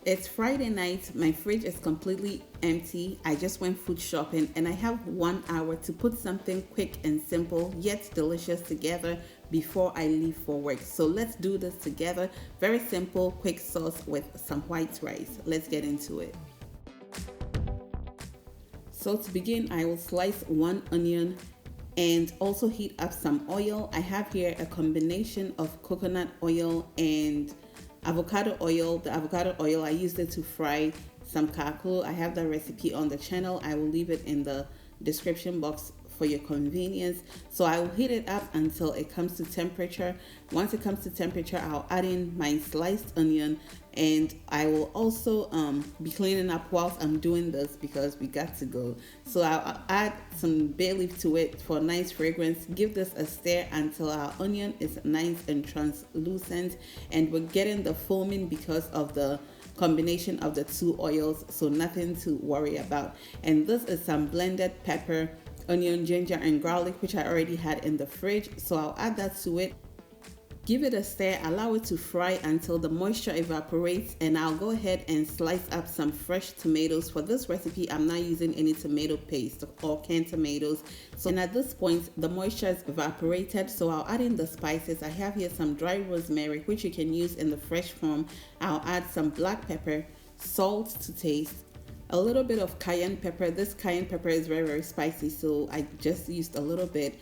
It's Friday night, my fridge is completely empty. I just went food shopping and I have 1 hour to put something quick and simple yet delicious together before I leave for work. So let's do this together. Very simple, quick sauce with some white rice. Let's get into it. So to begin, I will slice one onion and also heat up some oil. I have here a combination of coconut oil and avocado oil. The avocado oil, I used it to fry some kakulu. I have the recipe on the channel. I will leave it in the description box for your convenience. So I will heat it up until it comes to temperature. Once it comes to temperature, I'll add in my sliced onion, and I will also be cleaning up whilst I'm doing this because we got to go. So I'll add some bay leaf to it for a nice fragrance. Give this a stir until our onion is nice and translucent, and we're getting the foaming because of the combination of the two oils, so nothing to worry about. And this is some blended pepper, onion, ginger, and garlic, which I already had in the fridge. So I'll add that to it. Give it a stir, allow it to fry until the moisture evaporates, and I'll go ahead and slice up some fresh tomatoes. For this recipe, I'm not using any tomato paste or canned tomatoes. So, and at this point, the moisture is evaporated, so I'll add in the spices. I have here some dry rosemary, which you can use in the fresh form. I'll add some black pepper, salt to taste, a little bit of cayenne pepper. This cayenne pepper is very spicy, so I just used a little bit.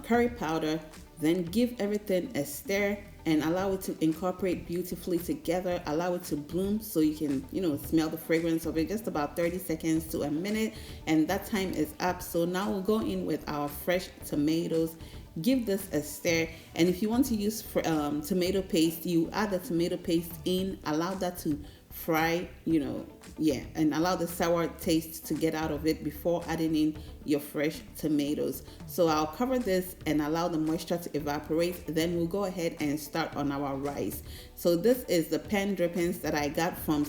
Curry powder. Then give everything a stir and allow it to incorporate beautifully together. Allow it to bloom so you can, smell the fragrance of it. Just about 30 seconds to a minute, and that time is up. So now we'll go in with our fresh tomatoes. Give this a stir, and if you want to use tomato paste, you add the tomato paste in. Allow that to fry, and allow the sour taste to get out of it before adding in your fresh tomatoes. So I'll cover this and allow the moisture to evaporate. Then we'll go ahead and start on our rice. So this is the pan drippings that I got from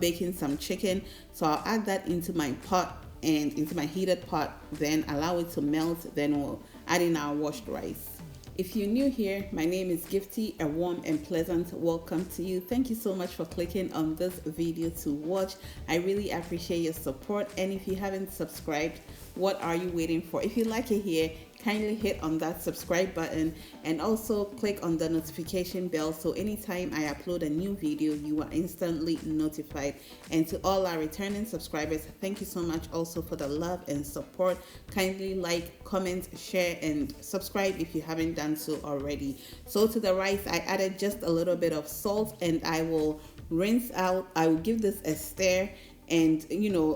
baking some chicken. So I'll add that into my pot and into my heated pot, then allow it to melt. Then we'll add in our washed rice. If you're new here, my name is Gifty. A warm and pleasant welcome to you. Thank you so much for clicking on this video to watch. I really appreciate your support. And if you haven't subscribed, what are you waiting for? If you like it here, kindly hit on that subscribe button and also click on the notification bell so anytime I upload a new video, you are instantly notified. And to all our returning subscribers, thank you so much also for the love and support. Kindly like, comment, share, and subscribe if you haven't done so already. So to the rice, I added just a little bit of salt, and I will rinse out. I will give this a stir and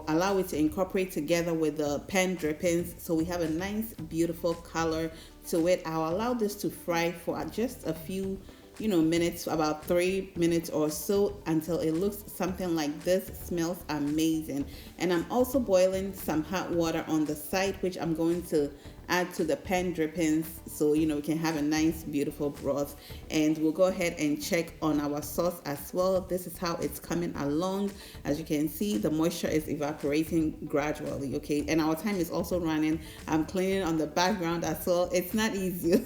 allow it to incorporate together with the pan drippings so we have a nice beautiful color to it. I'll allow this to fry for just a few minutes, about 3 minutes or so, until it looks something like this. Smells amazing. And I'm also boiling some hot water on the side, which I'm going to add to the pan drippings so we can have a nice beautiful broth. And we'll go ahead and check on our sauce as well. This is how it's coming along. As you can see, the moisture is evaporating gradually, okay? And our time is also running. I'm cleaning on the background as well. It's not easy.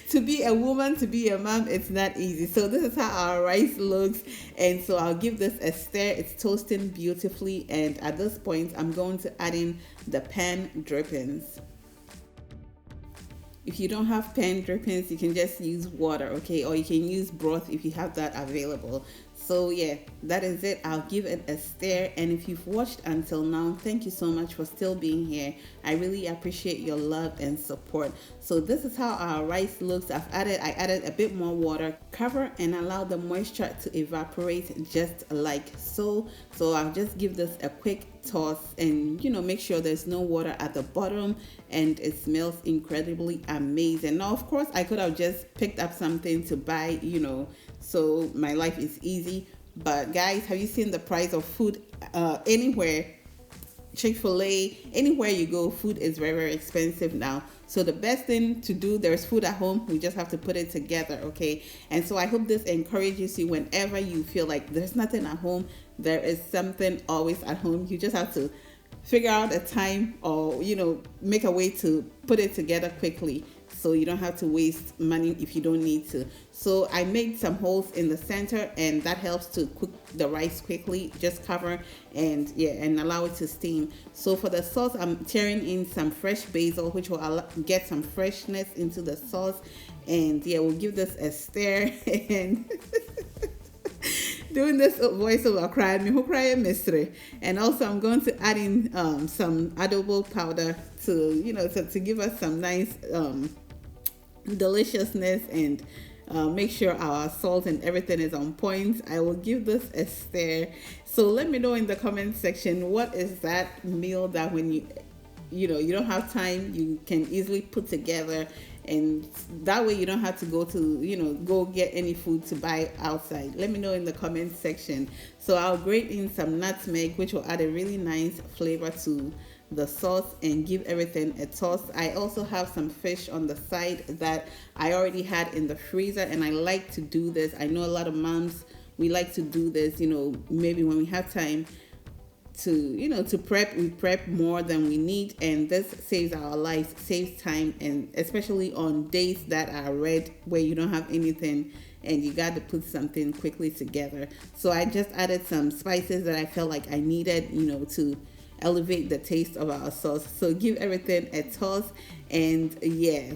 To be a woman, to be a mom, it's not easy. So this is how our rice looks, and so I'll give this a stir. It's toasting beautifully, and at this point I'm going to add in the pan drippings. If you don't have pan drippings, you can just use water, okay? Or you can use broth if you have that available. So yeah, that is it. I'll give it a stir. And if you've watched until now, thank you so much for still being here. I really appreciate your love and support. So this is how our rice looks. I added a bit more water. Cover and allow the moisture to evaporate just like so. So I'll just give this a quick toss and make sure there's no water at the bottom, and it smells incredibly amazing. Now of course I could have just picked up something to buy, so my life is easy, but guys, have you seen the price of food anywhere? Chick-fil-A, anywhere you go, food is very expensive now. So the best thing to do, there's food at home, we just have to put it together, okay? And so I hope this encourages you. Whenever you feel like there's nothing at home, there is something always at home. You just have to figure out a time or make a way to put it together quickly. so you don't have to waste money if you don't need to. So I made some holes in the center, and that helps to cook the rice quickly. Just cover and and allow it to steam. So for the sauce, I'm tearing in some fresh basil, which will get some freshness into the sauce, and we'll give this a stir. And doing this voiceover cry me who cry mystery. And also I'm going to add in some adobo powder to to give us some nice deliciousness, and make sure our salt and everything is on point. I will give this a stir. So let me know in the comment section, what is that meal that when you don't have time, you can easily put together, and that way you don't have to go get any food to buy outside. Let me know in the comment section. So I'll grate in some nutmeg, which will add a really nice flavor to the sauce and give everything a toss. I also have some fish on the side that I already had in the freezer, and I like to do this. I know a lot of moms, we like to do this, maybe when we have time to prep, we prep more than we need, and this saves our lives, saves time, and especially on days that are red where you don't have anything and you got to put something quickly together. So I just added some spices that I felt like I needed, to elevate the taste of our sauce. So give everything a toss, and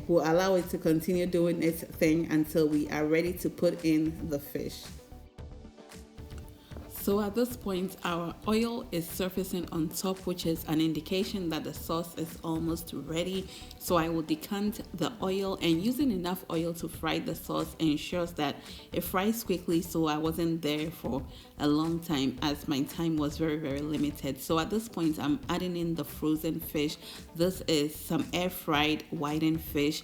we'll allow it to continue doing its thing until we are ready to put in the fish. So at this point, our oil is surfacing on top, which is an indication that the sauce is almost ready. So I will decant the oil, and using enough oil to fry the sauce ensures that it fries quickly, so I wasn't there for a long time as my time was very, very limited. So at this point, I'm adding in the frozen fish. This is some air fried whiting fish.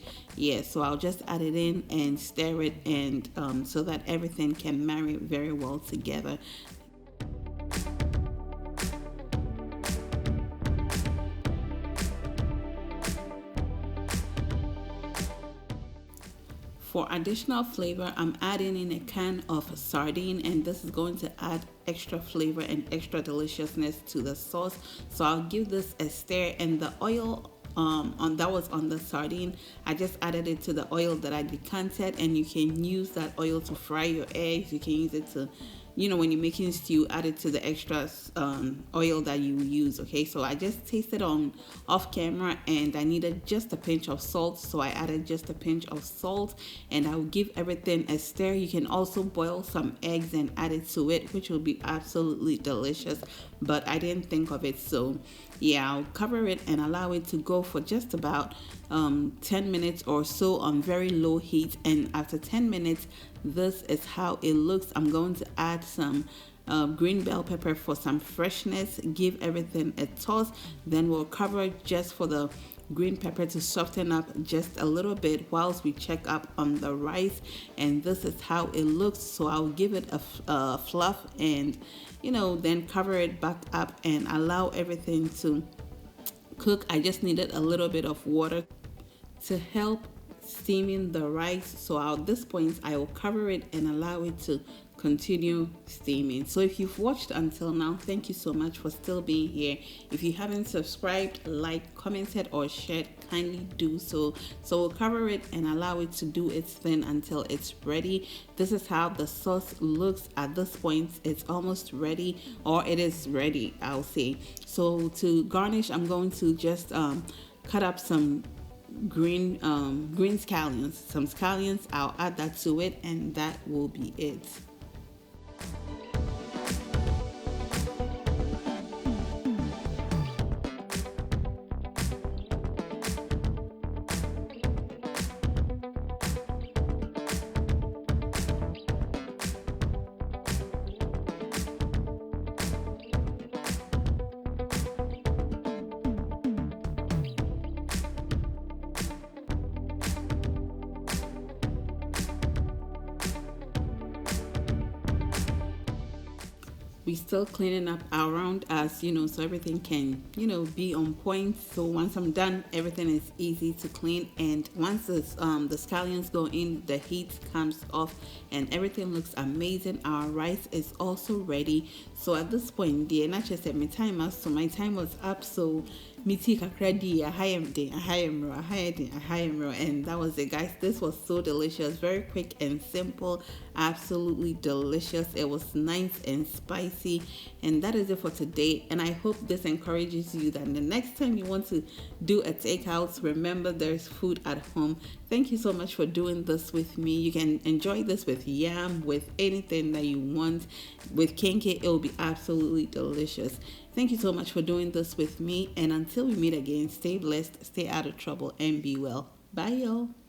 So I'll just add it in and stir it, and so that everything can marry very well together. For additional flavor, I'm adding in a can of sardine, and this is going to add extra flavor and extra deliciousness to the sauce. So I'll give this a stir, and the oil that was on the sardine, I just added it to the oil that I decanted, and you can use that oil to fry your eggs. You can use it to when you're making stew, add it to the extra oil that you use. Okay, so I just tasted off camera, and I needed just a pinch of salt, so I added just a pinch of salt, and I'll give everything a stir. You can also boil some eggs and add it to it, which will be absolutely delicious, but I didn't think of it. So I'll cover it and allow it to go for just about 10 minutes or so on very low heat, and after 10 minutes, this is how it looks. I'm going to add some green bell pepper for some freshness, give everything a toss, then we'll cover it just for the green pepper to soften up just a little bit whilst we check up on the rice, and this is how it looks. So I'll give it a fluff, and then cover it back up and allow everything to cook. I just needed a little bit of water to help steaming the rice. So at this point, I will cover it and allow it to continue steaming. So if you've watched until now, thank you so much for still being here. If you haven't subscribed, liked, commented, or shared, kindly do so. So we'll cover it and allow it to do its thing until it's ready. This is how the sauce looks at this point. It's almost ready, or it is ready, I'll say. So to garnish, I'm going to just cut up some green scallions. I'll add that to it, and that will be it. We're still cleaning up around us, so everything can, be on point. So once I'm done, everything is easy to clean. And once the scallions go in, the heat comes off and everything looks amazing. Our rice is also ready. So at this point, the Nacha said my time was up. So Miti kakradi, ahayemro, and that was it, guys. This was so delicious, very quick and simple, absolutely delicious. It was nice and spicy, and that is it for today. And I hope this encourages you that the next time you want to do a takeout, remember there's food at home. Thank you so much for doing this with me. You can enjoy this with yam, with anything that you want. With kenke, it will be absolutely delicious. Thank you so much for doing this with me. And until we meet again, stay blessed, stay out of trouble, and be well. Bye, y'all.